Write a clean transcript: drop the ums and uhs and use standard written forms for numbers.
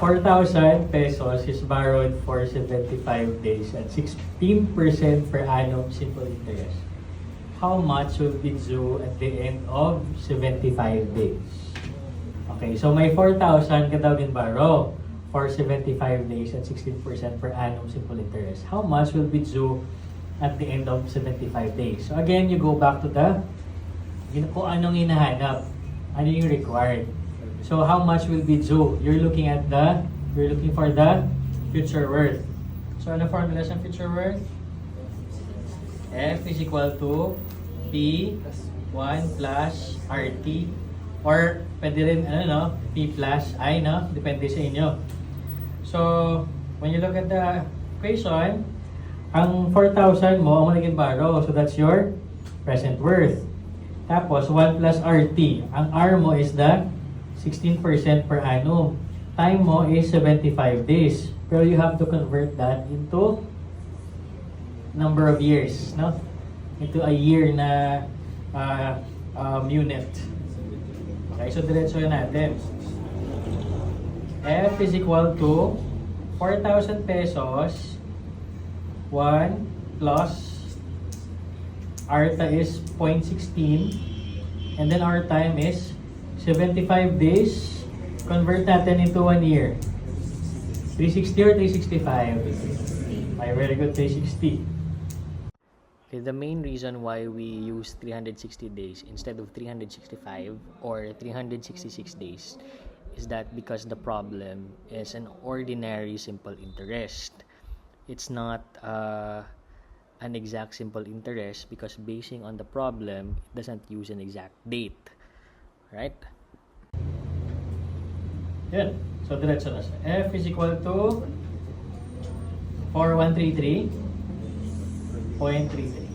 4,000 pesos is borrowed for 75 days at 16% per annum simple interest. How much will be due at the end of 75 days? Okay, so may 4,000 ka daw din borrow for 75 days at 16% per annum simple interest. How much will be due at the end of 75 days? So again, you go back to kung anong hinahanap, ano yung required. So how much will be due? You're looking for the future worth. So ano formula sa future worth? F is equal to P1 plus RT, or pwede rin P plus I, no? Depende sa inyo. So when you look at the equation, ang 4,000 mo ang naging borrow. So that's your present worth. Tapos 1 plus RT. Ang R mo is the 16% per annum. Time mo is 75 days. Pero you have to convert that into number of years, no? Into a year na unit. Okay, so diretso natin. F is equal to 4,000 pesos 1 plus RTA is 0.16, and then our time is 75 days. Convert natin into 1 year. 360 or 365? Ay, very good, 360. Okay, the main reason why we use 360 days instead of 365 or 366 days is that because the problem is an ordinary simple interest. It's not an exact simple interest because basing on the problem, it doesn't use an exact date. Right? Yan. So, diretso na siya. F is equal to 4133.33.